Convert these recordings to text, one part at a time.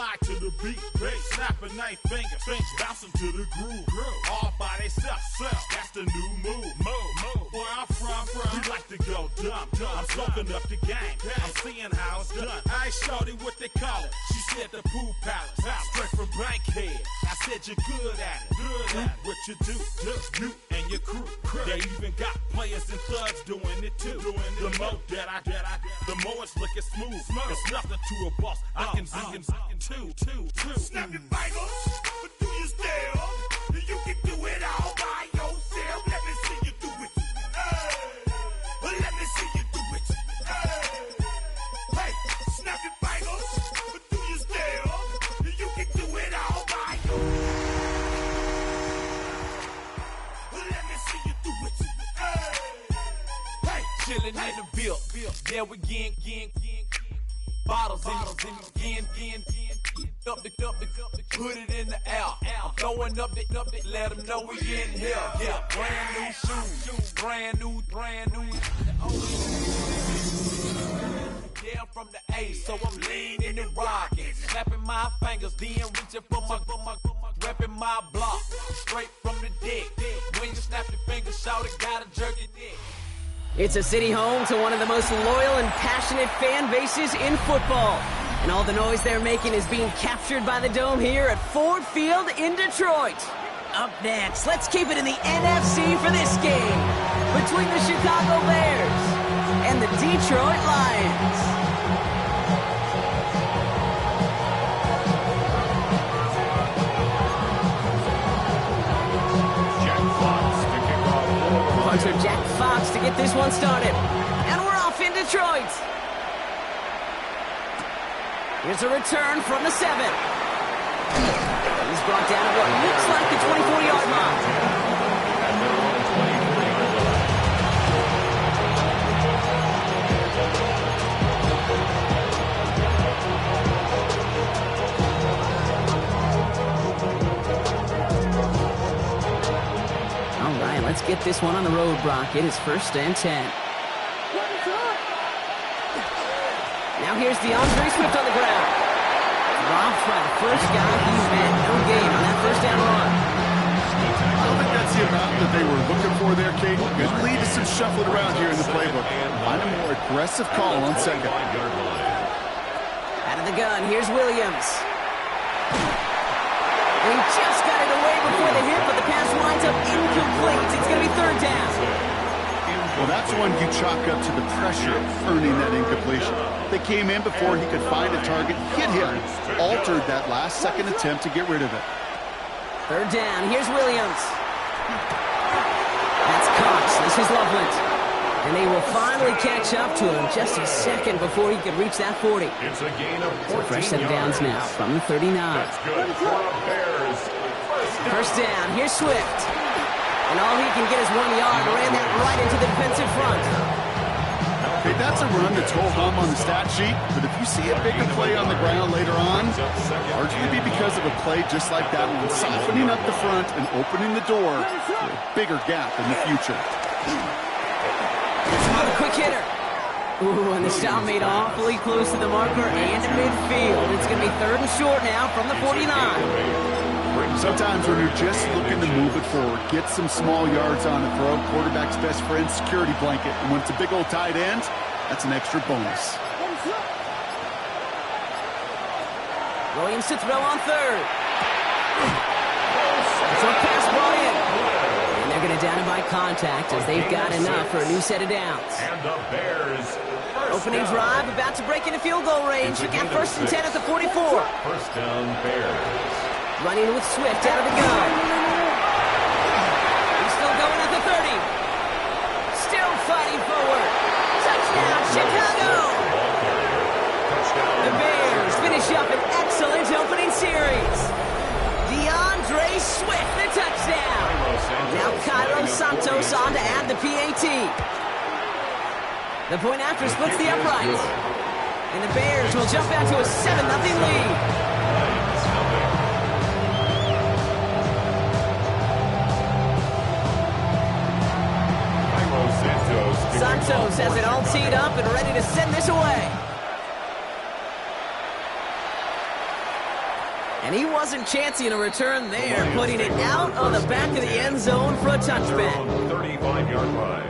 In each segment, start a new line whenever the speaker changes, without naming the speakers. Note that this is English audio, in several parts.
slide to the beat, snapping night fingers, bouncing to the groove, all by themselves. That's the new move. Where I'm from, we like to go dumb. I'm soaking up the game. I'm seeing how it's done. I ain't shorty what they call it. She said the pool palace, straight from Bankhead. I said you're good at it. What you do, you and your crew. They even got players and thugs doing it too. The more that I the more it's looking smooth. It's nothing to a boss. I can two.
Snap your fingers, but do you still? You can do it all by yourself. Let me see you do it. Let me see you do it. Hey, snap your fingers, but do you still? You can do it all by yourself. Let me see you do it. Hey,
chillin' in the bill. There we again. Bottles in again. Up the put it in the air. I'm throwing up the, let them know we in here. Yeah, brand new shoes, brand new. Yeah, I'm from the A, so I'm leaning and rocking, slapping my fingers, then reaching for my repping my block, straight from the dick. When you snap your fingers, shout it, gotta jerk your dick.
It's a city home to one of the most loyal and passionate fan bases in football. And all the noise they're making is being captured by the Dome here at Ford Field in Detroit. Up next, let's keep it in the NFC for this game between the Chicago Bears and the Detroit Lions. Punter Jack Fox to get this one started. And we're off in Detroit. Here's a return from the 7. He's brought down at what looks like the 24-yard line. All right, let's get this one on the road, Brock. It is 1st and 10. Now here's DeAndre Swift on the ground. Dropped by the first guy he met. No gain on that first down run.
I don't think that's the amount that they were looking for there, Kate. Could lead to some shuffling around here in the playbook. Find a more aggressive call on second.
Out of the gun, here's Williams. And he just got it away before the hit, but the pass winds up incomplete. It's going to be 3rd down.
Well, that's one you chalk up to the pressure earning that incompletion. They came in before he could find a target, hit him, altered that last-second attempt to get rid of it.
3rd down, here's Williams. That's Cox, this is Loveland. And they will finally catch up to him just a second before he could reach that 40.
It's a gain of 14
so fresh set of downs now from the 39.
That's good for the Bears.
First down, here's Swift. And all he can get is 1 yard. Ran that right into the defensive front.
Okay, that's a run that's ho-hum on the stat sheet, but if you see a bigger play on the ground later on, largely be because of a play just like that one, softening up the front and opening the door to a bigger gap in the future.
A quick hitter. Ooh, and the stop made awfully close to the marker and midfield. It's going to be 3rd and short now from the 49.
Sometimes when you're just looking to move it forward, get some small yards on the throw, quarterback's best friend, security blanket. And when it's a big old tight end, that's an extra bonus.
Williams to throw on 3rd. Short pass brought in. And they're going to down him by contact as they've got enough for a new set of downs.
And the Bears.
Opening drive, about to break into field goal range. Again, 1st and 10 at the 44.
First down, Bears.
Running with Swift out of the gun. He's still going at the 30. Still fighting forward. Touchdown, Chicago! The Bears finish up an excellent opening series. DeAndre Swift, the touchdown. Now Cairo Santos on to add the PAT. The point after splits the uprights. And the Bears will jump out to a 7-0 lead. Santos has it all teed up and ready to send this away. And he wasn't chancing a return there, putting it out on the back of the end zone for a touchback.
35-yard line.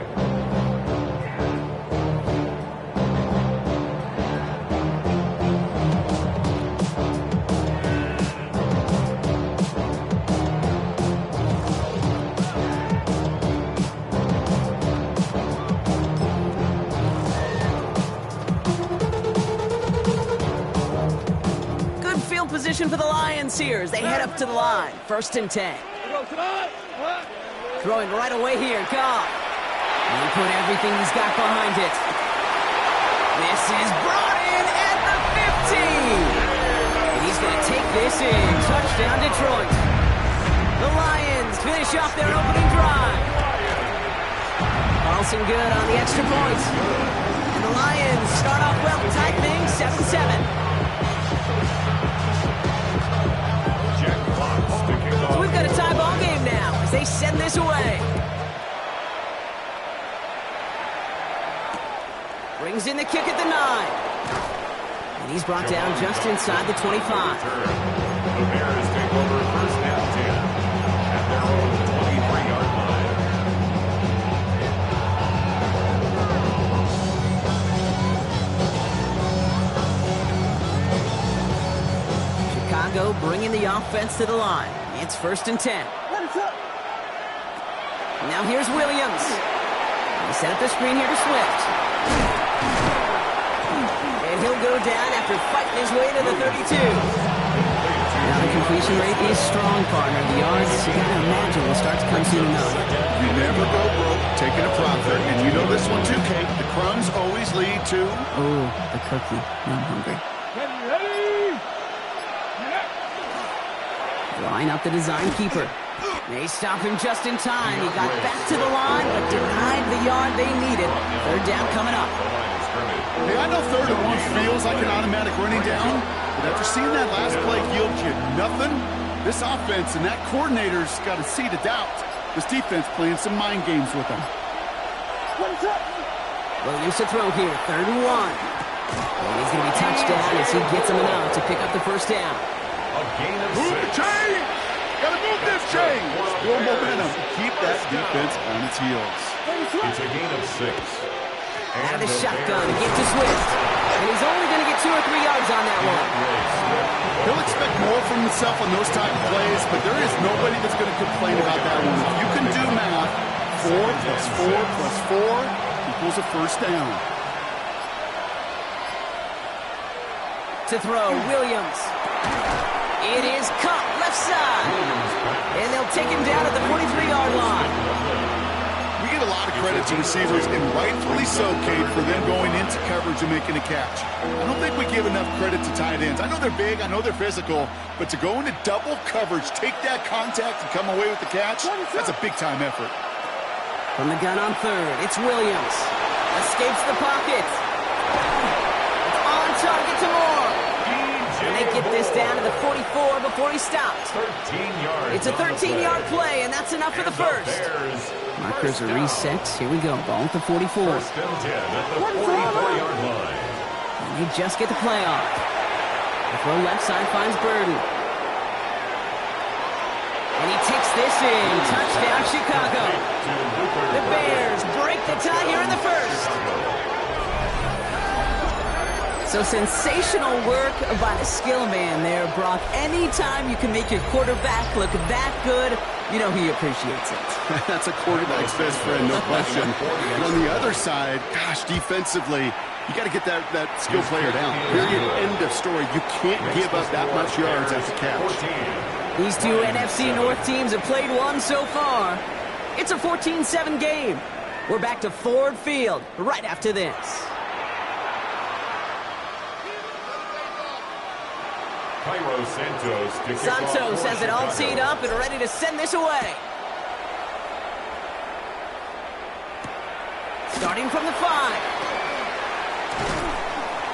Position for the Lions here as they head up to the line. 1st and 10. Throwing right away here, Goff. And he put everything he's got behind it. This is brought in at the 15. And he's going to take this in. Touchdown, Detroit. The Lions finish off their opening drive. Carlson good on the extra point. And the Lions start off well, tight things, 7-7. So we've got a tie ball game now as they send this away. Brings in the kick at the 9. And he's brought down just inside the 25.
The Bears take over 1st and 10 at their own 23-yard line.
Chicago bringing the offense to the line. It's 1st and 10. Now here's Williams. He set up the screen here to Swift. And he'll go down after fighting his way to the 32. Now the completion rate is strong, partner. The yards, you gotta imagine, will start to come soon enough.
You never go broke taking a profit, and you know this one too, Kate. The crumbs always lead to...
Oh, the cookie. Now I'm hungry. Line up the design keeper. They stop him just in time. He got back to the line, but denied the yard they needed. 3rd down coming up.
Hey, I know 3rd and 1 feels like an automatic running down, but after seeing that last play yield you nothing, this offense and that coordinator's got a seed of doubt. This defense playing some mind games with them.
Williams to throw here. 3rd and 1. And he's going to be touchdown as he gets him enough to pick up the 1st down.
A gain of 6.
Move the chain! Gotta move this chain! Score momentum. Keep that defense on its heels.
It's a gain of 6.
Out of the shotgun to get to Swift. And he's only going to get 2 or 3 yards on that one.
He'll expect more from himself on those type of plays, but there is nobody that's going to complain about that one. If you can do math, 4 plus 4 plus 4 equals a 1st down.
To throw, Williams. It is caught left side. And they'll take him down at the 43-yard line.
We get a lot of credit to receivers, and rightfully so, Kate, for them going into coverage and making a catch. I don't think we give enough credit to tight ends. I know they're big, I know they're physical, but to go into double coverage, take that contact, and come away with the catch, that's a big-time effort.
From the gun on 3rd, it's Williams. Escapes the pocket. On target to Moore. And they get this down to the 44 before he stops.
13 yards.
It's a 13-yard play, and that's enough for the 1st. Markers are reset. Here we go. Ball at the 44.
1st and 10 at the 44-yard line.
And they just get the play off. The throw left side finds Burden. And he takes this in. Touchdown, Chicago. The Bears break the tie here in the 1st. So sensational work by the skill man there, Brock. Anytime you can make your quarterback look that good, you know he appreciates it.
That's a quarterback's best friend, no question. And on the other side, gosh, defensively, you got to get that skill player down. Period. End of story. You can't give up that much yards after catch.
These two NFC North teams have played one so far. It's a 14-7 game. We're back to Ford Field right after this.
Cairo
Santos has it all teed up and ready to send this away. Starting from the 5.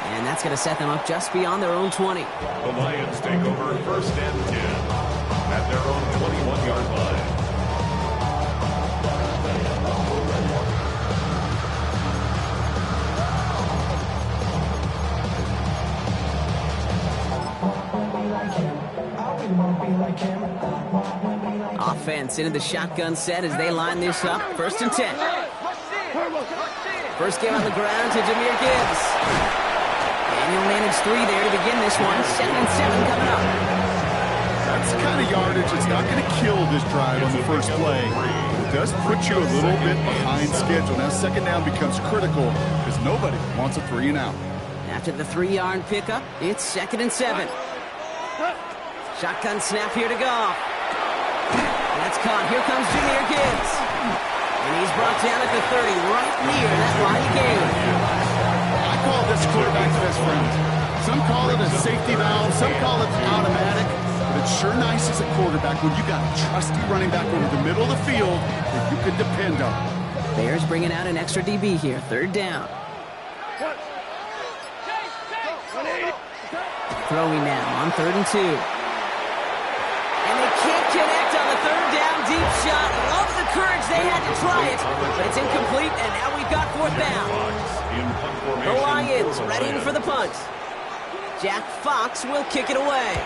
And that's going to set them up just beyond their own 20.
The Lions take over 1st and 10 at their own 21-yard line.
Offense into the shotgun set as they line this up. 1st and 10. First game on the ground to Jahmyr Gibbs. And he'll manage 3 there to begin this one. 2nd and 7 coming up.
That's the kind of yardage that's not going to kill this drive on the first play. It does put you a little bit behind schedule. Now 2nd down becomes critical because nobody wants a 3 and out.
After the 3-yard pickup, it's 2nd and 7. Shotgun snap here to Goff. That's caught. Here comes Jahmyr Gibbs. And he's brought down at the 30, right near that line of game.
I call this quarterback's best friend. Some call it a safety valve, some call it automatic, but it's sure nice as a quarterback when you got a trusty running back over the middle of the field that you can depend on.
Bears bringing out an extra DB here, 3rd down. Throwing now on 3rd and 2. And they can't connect on the 3rd down deep shot. Love the courage they had to try it, but it's incomplete, and now we've got 4th down. The Lions ready for the punt. Jack Fox will kick it away.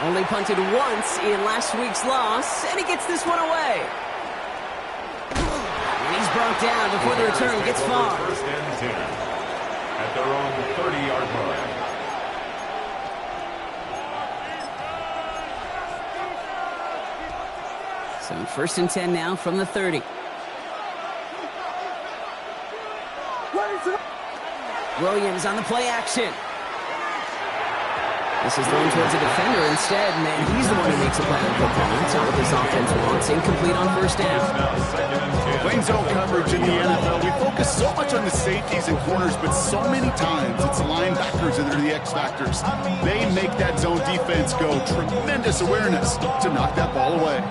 Only punted once in last week's loss, and he gets this one away. And he's brought down before the return gets far.
1st and 10 at their own 30-yard line.
So 1st and 10 now from the 30. Williams on the play action. This is thrown towards a defender instead, and he's the one who makes a play on football. That's not what this offense wants. Incomplete on 1st down.
Playing zone coverage in the NFL, we focus so much on the safeties and corners, but so many times it's the linebackers that are the X factors. They make that zone defense go. Tremendous awareness to knock that ball away.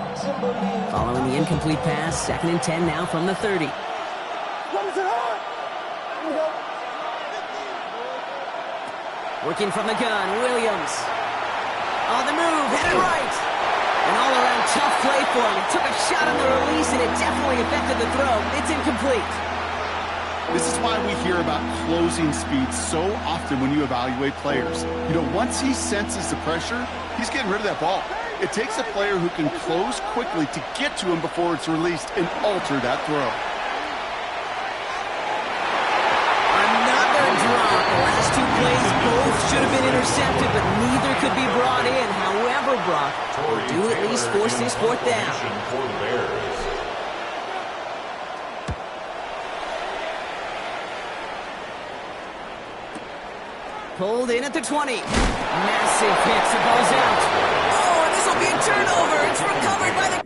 Following the incomplete pass, 2nd and 10 now from the 30. Working from the gun, Williams. On the move, headed right. An all-around tough play for him. He took a shot on the release, and it definitely affected the throw. It's incomplete.
This is why we hear about closing speed so often when you evaluate players. You know, once he senses the pressure, he's getting rid of that ball. It takes a player who can close quickly to get to him before it's released and alter that throw.
Another drop. The last 2 plays both should have been intercepted, but neither could be brought in. However, Brock will do at least force this 4th down.
For the Bears.
Pulled in at the 20. Massive hit. The ball's out. Oh, and this will be a turnover. It's recovered by the...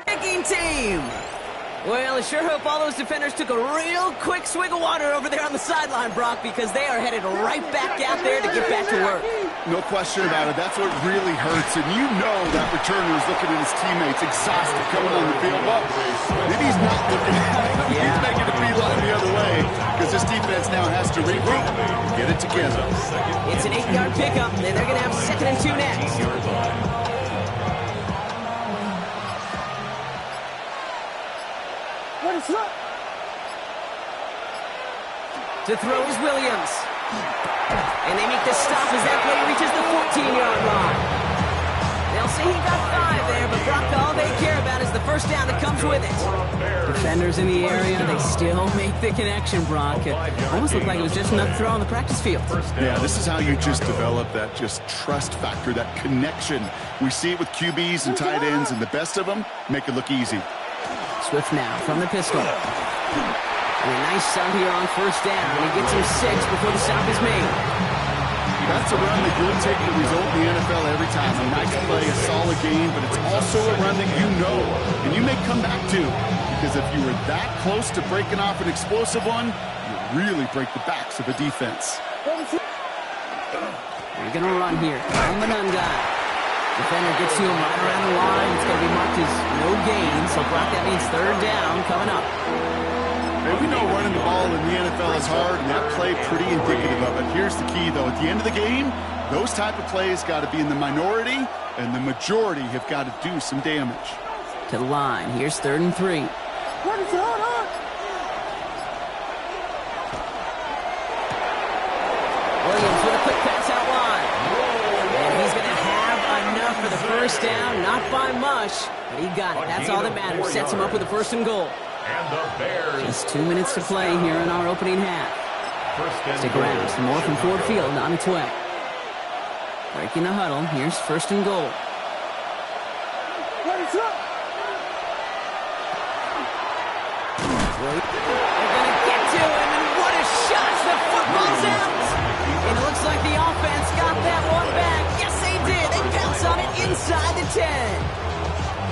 Kicking team. Well, I sure hope all those defenders took a real quick swig of water over there on the sideline, Brock, because they are headed right back out there to get back to work.
No question about it. That's what really hurts. And you know that returner is looking at his teammates exhausted coming on the field. Well, maybe he's not looking at him. Yeah. He's making a beeline the other way because this defense now has to regroup and get it together.
It's an 8-yard pickup, and they're going to have 2nd and 2 next. To throw is Williams. And they make the stop as that play reaches the 14-yard line. They'll see he got 5 there, but Brock, all they care about is the 1st down that comes with it. Defenders in the area, they still make the connection, Brock. It almost looked like it was just another throw on the practice field.
Yeah, this is how you just develop that just trust factor, that connection. We see it with QBs and tight ends, and the best of them make it look easy.
Swift now from the pistol. And a nice stop here on 1st down. He gets him 6 before the stop is made.
That's a run that will take the result in the NFL every time. A nice play, a solid game, but it's also a run that you know. And you make come back to. Because if you were that close to breaking off an explosive one, you really break the backs of a defense.
They're going to run here. Manunga. Defender gets to him right around the line. It's going to be marked as no gain. So, Brock, that means third down coming up.
Hey, we know running the ball in the NFL is hard, and that play pretty indicative of it. Here's the key, though. At the end of the game, those type of plays got to be in the minority, and the majority have got to do some damage.
To the line. Here's 3rd and 3. Williams with a quick pass out wide. And he's going to have enough for the first down. Not by much, but he got it. That's all that matters. Sets him up with a 1st and goal.
And the Bears.
Just 2 minutes to play here in our opening half. Stick around. Some more from Ford Field on its way. Breaking the huddle. Here's 1st and goal. They're going to get to him, and what a shot! The football's out! And it looks like the offense got that one back. Yes, they did. They bounce on it inside the 10.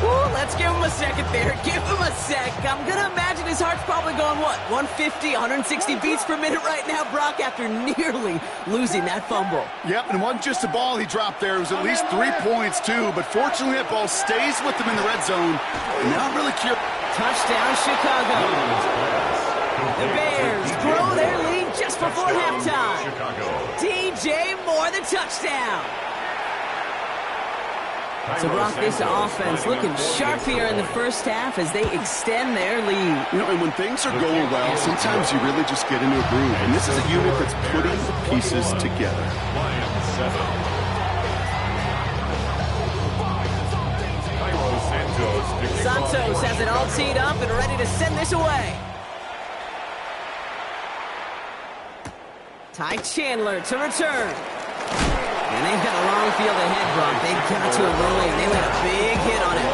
Ooh, let's give him a second there. Give him a sec. I'm going to imagine his heart's probably going, what, 150, 160 beats per minute right now, Brock, after nearly losing that fumble.
Yep, and it wasn't just a ball he dropped there. It was at least 3 points, too. But fortunately, that ball stays with him in the red zone. And now I'm really curious.
Touchdown, Chicago. The Bears grow their lead just before halftime. DJ Moore, the touchdown. So, Brock, this offense looking sharp here in the first half as they extend their lead.
You know, and when things are going well, sometimes you really just get into a groove. And this is a unit that's putting the pieces together.
Santos has it all teed up and ready to send this away. Ty Chandler to return. And they've got a long field ahead, Brock. They got to him early, and they let a big hit on him.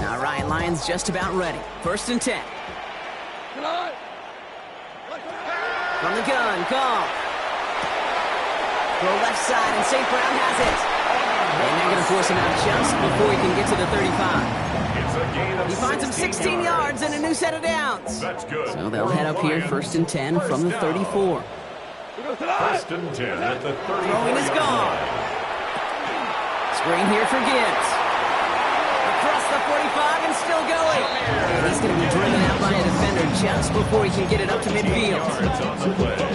Now Ryan Lyons just about ready. 1st and 10. From the gun, Goff. Throw left side, and St. Brown has it. And they're going to force him out just before he can get to the 35. He finds him 16 yards and a new set of downs.
That's good.
So they'll head up here 1st and 10 from the 34.
1st and 10 at the 34.
Throwing is gone. Screen here for Gibbs. Across the 45 and still going. And he's going to be driven out by a defender just before he can get it up to midfield.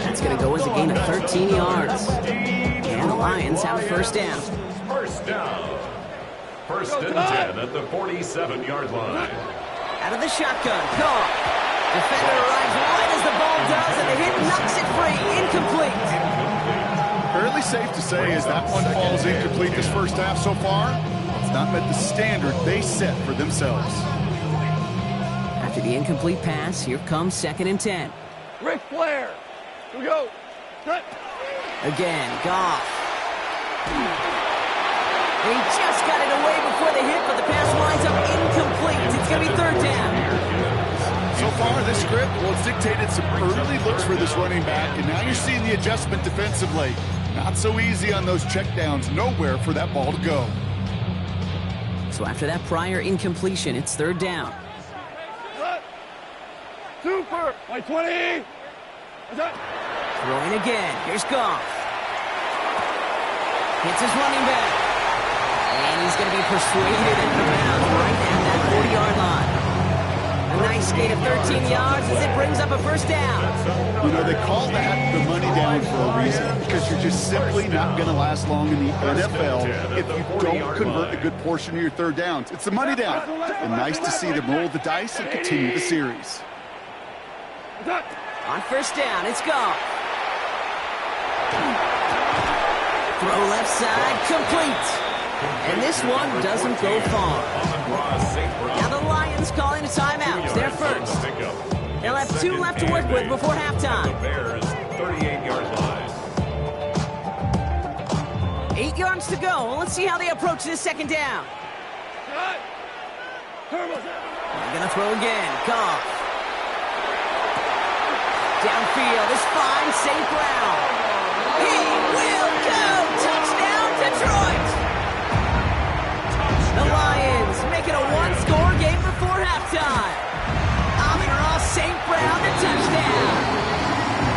That's going to go as a gain of 13 yards. And the Lions have a 1st down.
1st down. 1st and 10 at the 47-yard line.
Out of the shotgun, Goff. Defender arrives right as the ball does, and the hit knocks it free. Incomplete.
Fairly safe to say as that one falls incomplete this first half so far, it's not met the standard they set for themselves.
After the incomplete pass, here comes 2nd and 10.
Ric Flair. Here we go. Cut.
Again, Goff. He just got it away before the hit, but the pass winds up incomplete. It's going to be 3rd down.
So far, this script, well, it's dictated some early looks for this running back, and now you're seeing the adjustment defensively. Not so easy on those checkdowns. Nowhere for that ball to go.
So after that prior incompletion, it's 3rd down.
Super. By 20.
Throwing again. Here's Goff. Hits his running back. And he's going to be persuaded into bounds right at that 40-yard line. A nice gain of 13 yards as it brings up a 1st down.
You know, they call that the money down for a reason, because you're just simply not going to last long in the NFL if you don't convert a good portion of your 3rd downs. It's the money down. And nice to see them roll the dice and continue the series.
On 1st down, it's Goff. Throw left side, complete. And this one doesn't go far. Now the Lions calling a timeout. It's their 1st. They'll have 2 left to work with before halftime.
The Bears, 38-yard line.
8 yards to go. Let's see how they approach this 2nd down. They're going to throw again. Goff. Downfield, this finds St. Brown. He will go! Touchdown, Detroit! The Lions make it a one-score game before halftime. Amon-Ra St. Brown, the touchdown.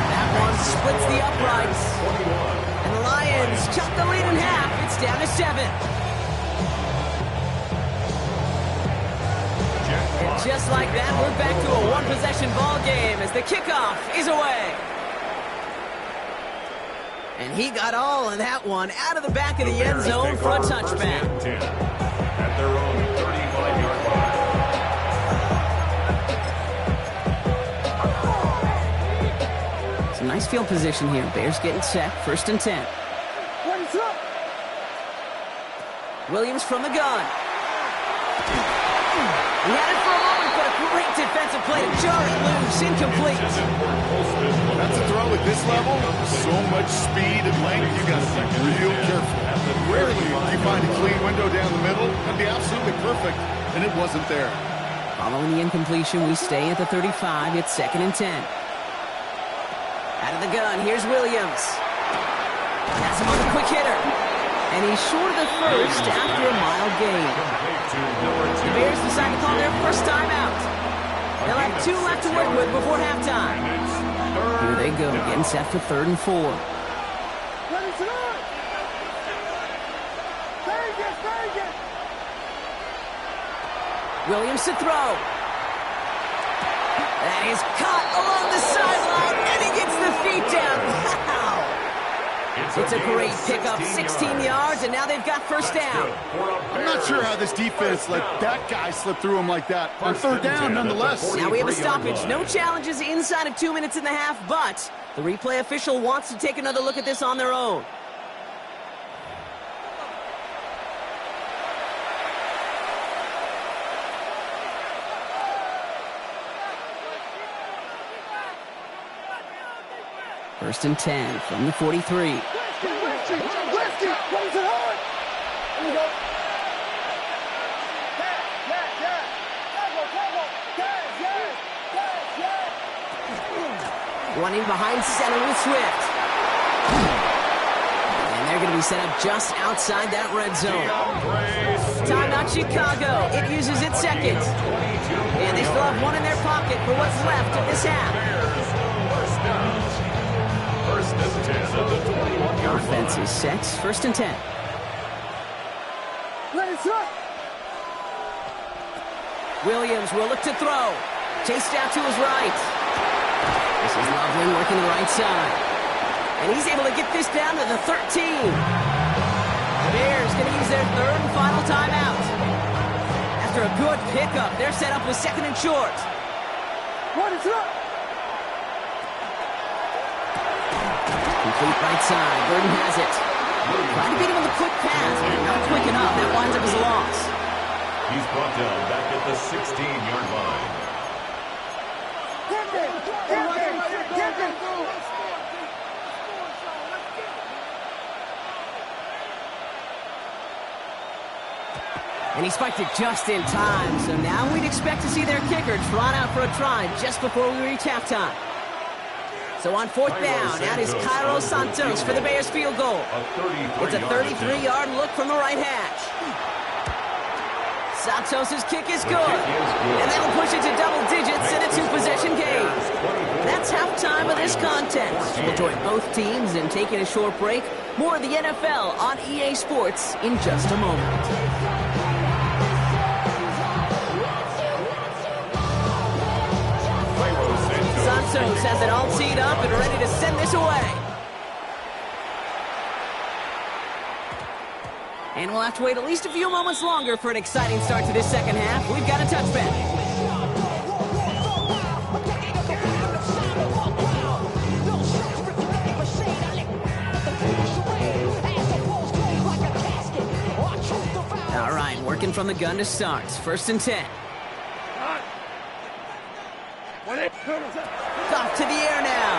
That one splits the uprights. And the Lions cut the lead in half. It's down to 7. And just like that, we're back to a one-possession ball game as the kickoff is away. And he got all of that one out of the back of the end zone for a touchback.
At their own 35-yard line.
Some nice field position here. Bears getting set. 1st and 10. Williams from the gun. He had it for a moment, but a great defensive play to jar it loose. Incomplete.
That's a throw at this level. So much speed and length, you got to be real careful. Rarely do you find a clean window down the middle. That'd be absolutely perfect, and it wasn't there.
Following the incompletion, we stay at the 35. It's 2nd and 10. Out of the gun, here's Williams. Has him on the quick hitter. And he's short of the first after a mild gain. The Bears decide to call their first timeout. They'll have 2 left to work with before halftime. Here they go, getting set for 3rd and 4. Williams to throw. That is caught along the sideline, and he gets the feet down. Wow! It's a great pickup, 16 yards, and now they've got first down.
I'm not sure how this defense let that guy slip through him like that. On 3rd down, nonetheless.
Now we have a stoppage. No challenges inside of 2 minutes and a half, but the replay official wants to take another look at this on their own. First and 10 from the 43. Running behind center with Swift. And they're going to be set up just outside that red zone. Timeout Chicago. It uses its second. And they still have one in their pocket for what's left of this half. Offense is set. 1st and 10. Williams will look to throw. Chased out to his right. This is Loveland working the right side. And he's able to get this down to the 13. The Bears going to use their 3rd and final timeout. After a good pickup, they're set up with 2nd and short. Complete right side. Burden has it. Trying to beat him on the quick pass, but not quick enough. That winds up as a loss.
He's brought down back at the 16-yard line. And he spiked it just in time, so now we'd expect to see their kicker trot out for a try just before we reach halftime. So on 4th down, out is Cairo Santos for the Bears field goal. It's a 33-yard look from the right hash. Santos' kick is good, and that'll push it to double digits in a 2-possession game. That's halftime of this contest. We'll join both teams in taking a short break. More of the NFL on EA Sports in just a moment. Santos has it all teed up and ready to send this away. And we'll have to wait at least a few moments longer for an exciting start to this second half. We've got a touchback. All right, working from the gun to start. 1st and 10. Off to the air now.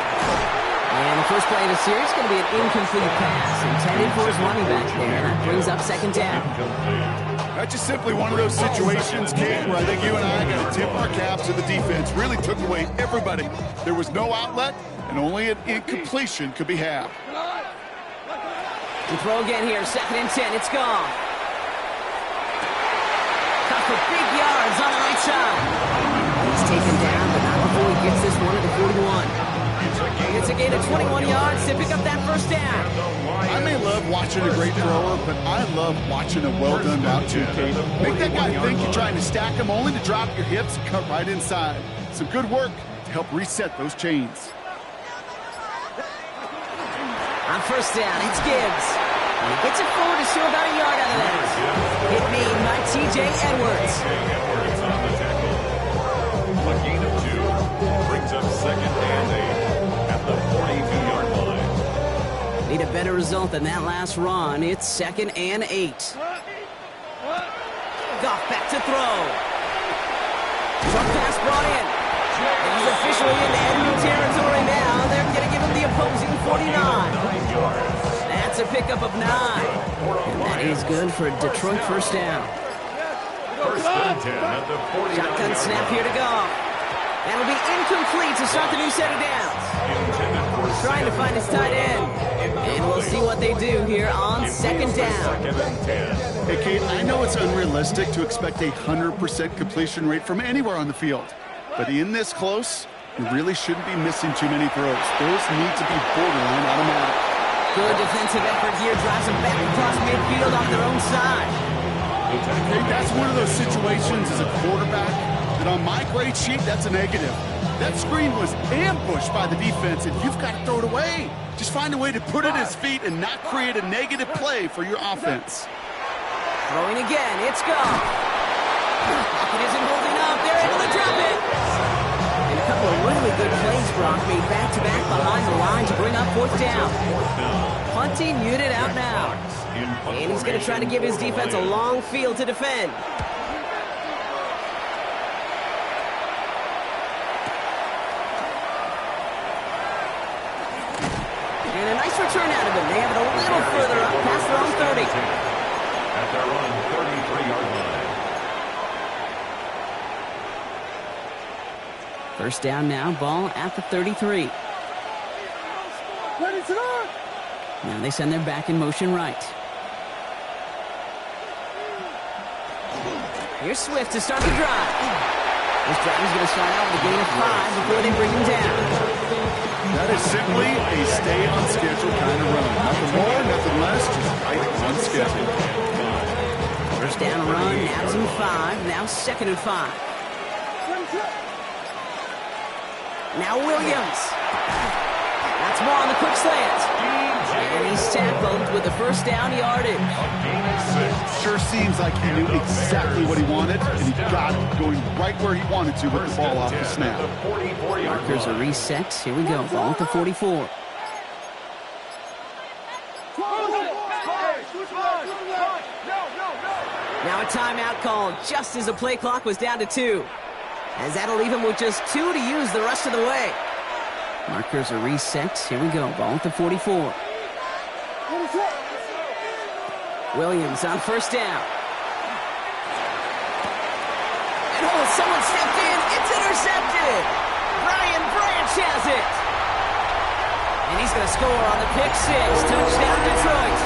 And the first play of the series is going to be an incomplete pass intended for his running back there. That brings up 2nd down.
Now That's just simply one of those situations, Kate, where I think you and I got to tip our caps to the defense. Really took away everybody. There was no outlet, and only an incompletion could be had.
The throw again here, 2nd and 10. It's gone. Cut for big yards on the right side. He's taken down, but not before he gets this one at the 41. It's a gain of 21 yards to pick up that first down.
I may love watching a great thrower, but I love watching a well-done route too, Kate. Make that guy think you're trying to stack him only to drop your hips and cut right inside. Some good work to help reset those chains.
On first down, it's Gibbs. And he gets it forward to show about a yard out of that. Hit made by T.J. Edwards.
On the tackle. A gain of 2 brings up 2nd and 8 at the 42-yard line.
Need a better result than that last run. It's 2nd and 8. Goff back to throw. Short pass brought in. He's officially in enemy territory now. They're going to give him the opposing 49. That's a pickup of 9. And that is good for a Detroit first down.
First and 10 at the 49.
Shotgun snap here to Goff. That'll be incomplete to start the new set of downs. Trying to find his tight end. And we'll see what they do here on 2nd down.
Hey, Kate, I know it's unrealistic to expect a 100% completion rate from anywhere on the field. But in this close, you really shouldn't be missing too many throws. Those need to be borderline automatic.
Good defensive effort here. Drives them back across midfield on their own side.
Hey, that's one of those situations as a quarterback that on my grade sheet, that's a negative. That screen was ambushed by the defense, and you've got to throw it away. Just find a way to put it at his feet and not create a negative play for your offense.
Throwing again. It's Goff. Pocket isn't holding up. They're able to drop it. And a couple of really good plays, Brock, made back-to-back behind the line to bring up 4th down. Punting unit out now. And he's going to try to give his defense a long field to defend. And a nice return out of him. They have it a little further up past their own 30.
At their own 33-yard line.
First down now, ball at the 33. Now they send their back in motion right. Here's Swift to start the drive. This drive is going to start out with a gain of 5 before they bring him down.
That is simply a stay-on-schedule kind of run. Nothing more, nothing less, just right on schedule.
First down run, nabs him 5, now 2nd and 5. Now Williams. That's more on the quick slant. And he's tackled with the first down yardage.
Sure seems like he knew exactly what he wanted, and he got it going right where he wanted to with the ball off the snap.
Markers are reset. Here we go. Ball at the 44. Now a timeout called just as the play clock was down to 2. As that'll leave him with just 2 to use the rest of the way. Markers are reset. Here we go. Ball at the 44. Williams on first down. And someone stepped in. It's intercepted. Brian Branch has it. And he's going to score on the pick 6. Touchdown Detroit.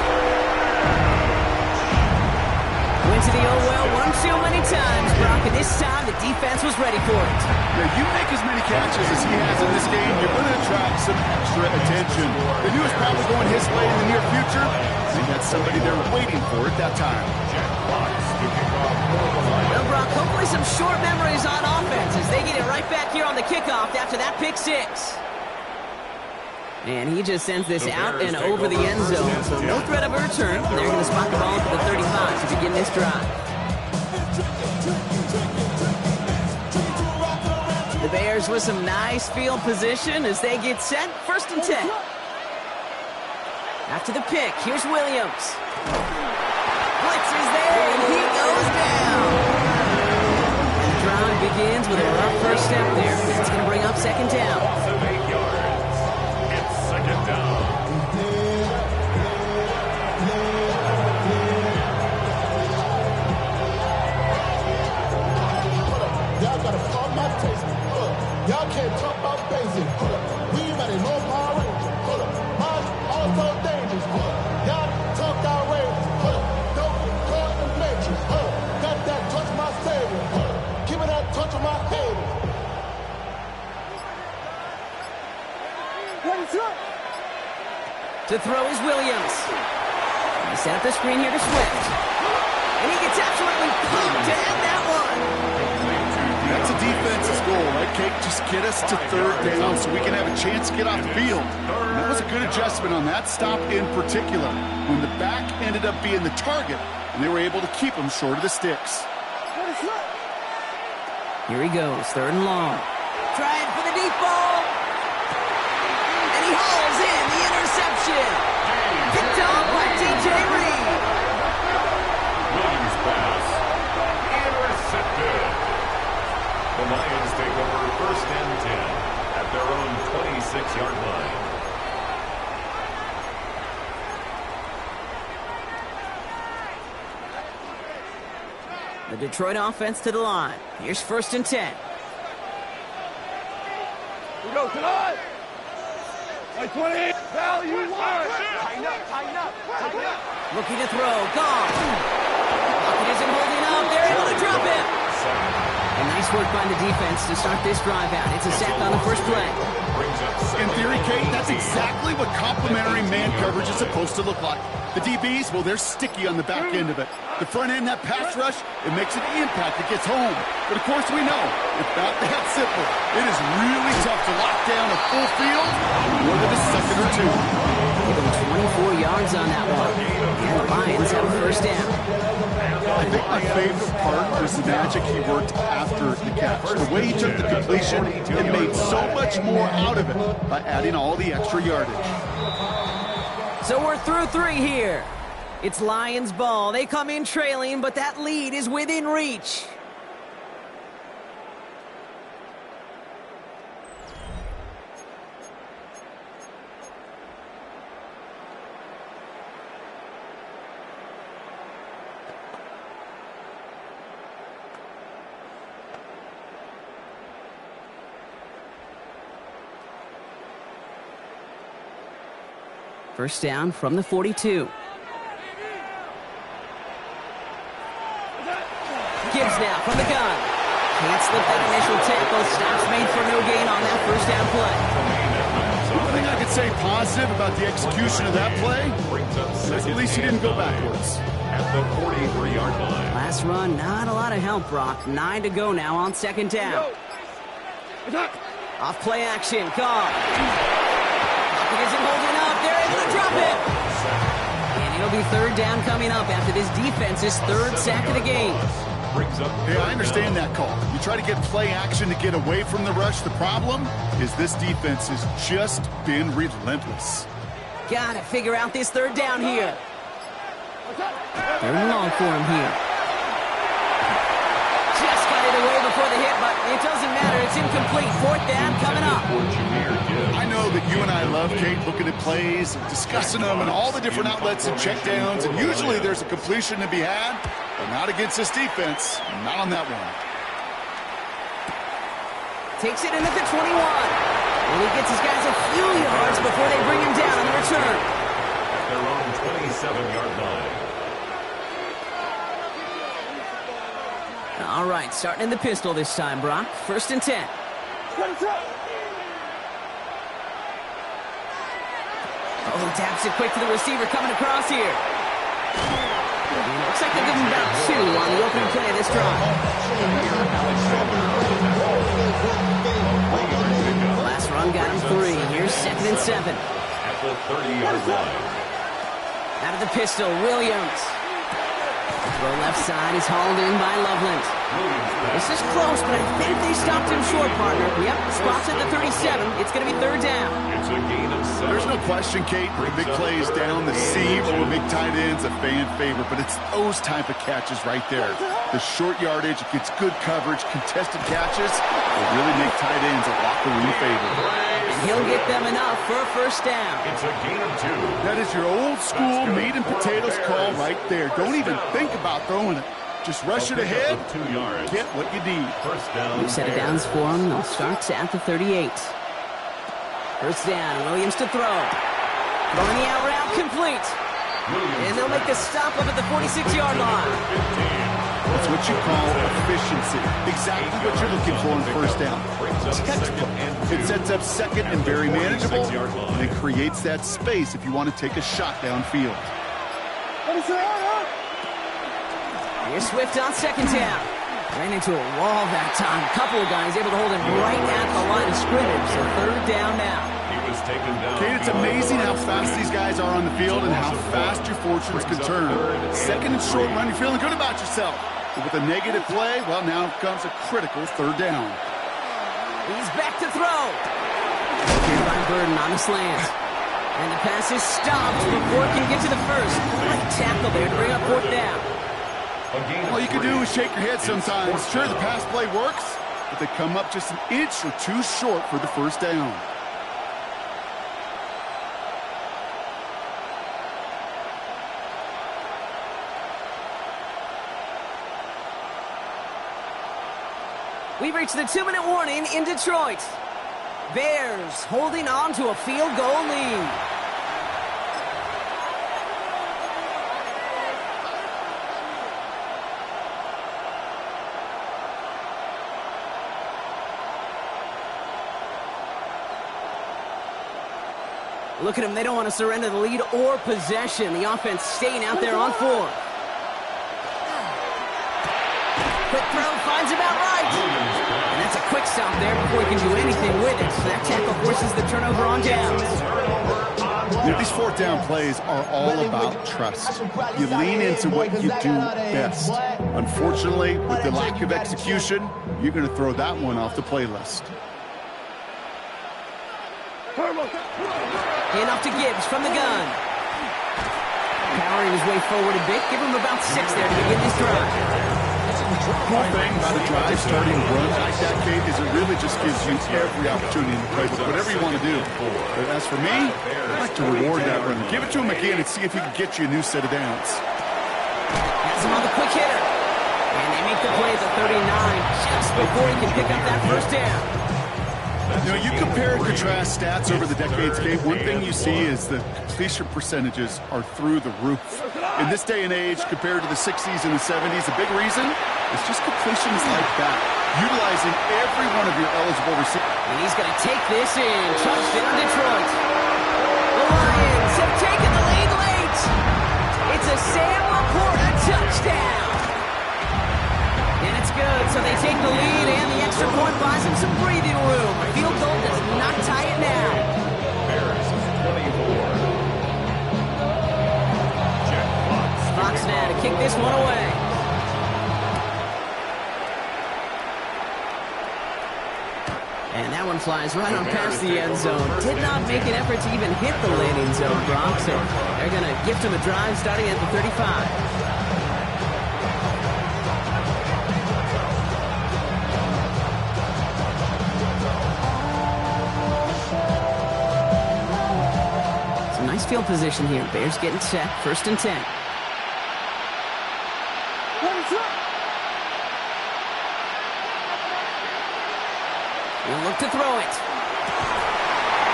Went to the old well one too many times, Brock, and this time the defense was ready for it.
Yeah, you make as many catches as he has in this game, you're going to attract some extra attention. They knew it was probably going his way in the near future. They had somebody there waiting for it that time.
Well, Brock, hopefully some short memories on offense as they get it right back here on the kickoff after that pick 6. And he just sends this out and over the end zone. So no threat of a return. They're going to spot the ball for the 35 to begin this drive. The Bears with some nice field position as they get set. 1st and 10. After the pick, here's Williams. Blitz is there, and he goes down. And the drive begins with a rough first step there. That's going to bring up 2nd down. To throw is Williams. He set up the screen here to Swift. And he gets absolutely pumped to end that one.
That's a defense's goal, right, Kate? Just get us to third down so we can have a chance to get off the field. And that was a good adjustment on that stop in particular, when the back ended up being the target, and they were able to keep him short of the sticks.
Here he goes, third and long. Trying for the deep ball. And he hauls in the interception. Picked off by T.J. Reed.
Williams pass. Intercepted. The Lions take over first and 10 at their own 26-yard line.
The Detroit offense to the line. Here's first and 10.
We go tonight. Like 20. Val, you won.
Tighten up, tighten up, tighten up.
Looking to throw. Gone. Pocket isn't holding up. They're able to drop it. And nice work by the defense to start this drive out. It's a sack on the first play.
In theory, Kate, that's exactly what complementary man coverage is supposed to look like. The DBs, well, they're sticky on the back end of it. The front end, that pass rush, it makes an impact. It gets home. But, of course, we know it's not that simple. It is really tough to lock down a full field more than a second or two.
Give him 24 yards on that one. And the Lions have a first down.
I think my favorite part was the magic he worked after the catch. The way he took the completion and made so much more out of it by adding all the extra yardage.
So we're through three here. It's Lions ball. They come in trailing, but that lead is within reach. First down from the 42. Gibbs now from the gun. Can't slip that initial tackle. Stops made for no gain on that first down play.
One thing I could say positive about the execution of that play is at least he didn't go backwards.
At the 43-yard line.
Last run, not a lot of help, Brock. 9 to go now on second down. Off play action. Gone. Pocket isn't holding up. They're able to drop it. And it'll be third down coming up after this defense's third sack of the game.
Hey, I understand that call. You try to get play action to get away from the rush. The problem is this defense has just been relentless.
Gotta figure out this third down here. Third and long for him here. Just got it away before the hit, but it doesn't matter. It's incomplete. Fourth down coming up.
I know that you and I love, Kate, looking at plays, and discussing them, and all the different outlets and checkdowns, and usually there's a completion to be had, but not against this defense. Not on that one.
Takes it in at the 21. And he gets his guys a few yards before they bring him down on the return.
At their own 27-yard line.
All right, starting in the pistol this time, Brock. First and 10. Oh, he taps it quick to the receiver coming across here. Looks like they're giving him about 2 on the opening play of this drive. Last run got him 3. Here's second and 7.
At the 30-yard line.
Out of the pistol, Williams. Throw left side is hauled in by Loveland. This is close, but I think they stopped him short, partner. Yep, spots at the 37. It's going to be third down.
It's a gain of 7.
There's no question, Kate, the big plays down the seam or big tight ends, a fan favorite, but it's those type of catches right there. The short yardage, it gets good coverage, contested catches, will really make tight ends a locker room favorite.
And he'll get them enough for a first down.
It's a gain of 2.
That is your old school meat and potatoes call right there. Don't even think about throwing it. Just rush it ahead,
2 yards.
get what you need.
First down.
New set of downs for him. They'll start at the 38. First down, Williams to throw. Throwing the out route complete. And they'll make the stop up at the 46-yard line.
That's what you call efficiency. Exactly what you're looking for in first down. Textbook. It sets up second and very manageable. and it creates that space if you want to take a shot downfield.
Here's Swift on second down. Ran into a wall that time. A couple of guys able to hold him right at the line of scrimmage. So third down now.
He was taken down.
Kate, it's amazing how fast these guys are on the field and how fast your fortunes can turn. Second and short run, you're feeling good about yourself. But with a negative play, well, now comes a critical third down.
He's back to throw. Here by Burden on the slant. And the pass is stopped before it can get to the first. Great tackle there to bring up fourth down.
All you can do is shake your head sometimes. Sure, the pass play works, but they come up just an inch or two short for the first down.
We've reached the 2-minute warning in Detroit. Bears holding on to a field goal lead. Look at them, they don't want to surrender the lead or possession. The offense staying out there on fourth. Quick throw, finds about right. And that's a quick stop there before he can do anything with it. So that tackle forces the turnover on down.
You know, these fourth down plays are all about trust. You lean into what you do best. Unfortunately, with the lack of execution, you're going to throw that one off the playlist.
Hand off to Gibbs from the gun. Powering his way forward a bit. Give him about 6 there to begin this drive.
Cool thing about a drive starting run like that, Kate, is it really just gives you every opportunity in the playbook, whatever you want to do. But as for me, I like to reward that run. Give it to him again and see if he can get you a new set of downs.
Has him on the quick hitter. And they make the play at the 39 just before he can pick up that first down.
You know, you compare and contrast stats over the decades, Gabe. One thing you see is the completion percentages are through the roof. In this day and age, compared to the 60s and the 70s, a big reason is just completions like that. Utilizing every one of your eligible receivers.
And he's going to take this in. Touchdown, Detroit. The Lions have taken the lead late. It's a Sam Laporta touchdown. And it's good, so they take the lead, and the extra point buys them some breathing room. A field goal does not tie it now.
Bears 24. Jack
Fox now to kick this one away. And that one flies right on past the end zone. Did not make an effort to even hit the landing zone, Brock, so they're going to gift him a drive starting at the 35. Field position here. Bears getting set. First and 10. He'll look to throw it.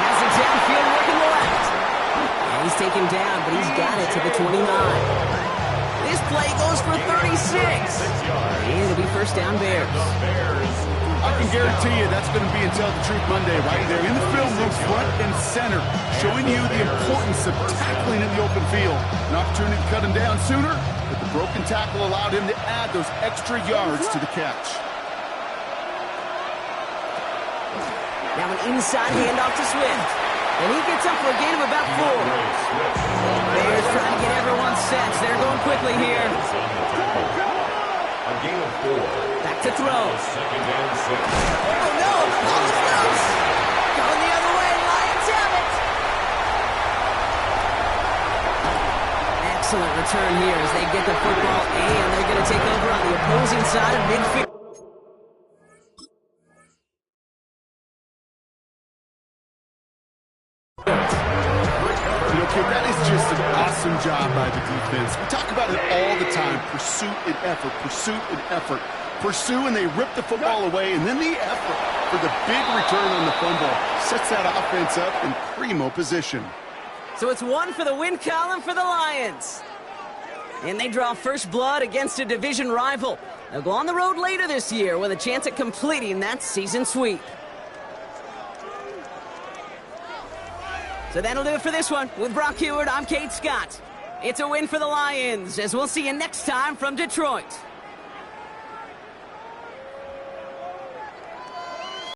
Has it downfield, working the left. And he's taken down, but he's got it to the 29. This play goes for 36. And it'll be first down Bears.
I can guarantee you that's going to be in Tell the Truth Monday right there in the film room, front and center, showing you the importance of tackling in the open field. An opportunity to cut him down sooner, but the broken tackle allowed him to add those extra yards to the catch.
Now an inside handoff to Swift. And he gets up for a gain of about 4. Bears trying to get everyone set. They're going quickly here.
A gain of 4.
Back to throw.
Second and 6.
Oh no! Ball is loose! Going the other way. Lions have it! Excellent return here as they get the football, and they're going to take over on the opposing side of midfield.
That is just an awesome job by the defense. We talk about it all the time. Pursuit and effort, pursuit and effort. Pursue and they rip the football away, and then the effort for the big return on the fumble sets that offense up in primo position.
So it's 1 for the win column for the Lions. And they draw first blood against a division rival. They'll go on the road later this year with a chance at completing that season sweep.
So that'll do it for this one. With Brock Huard, I'm Kate Scott. It's a win for the Lions, as we'll see you next time from Detroit.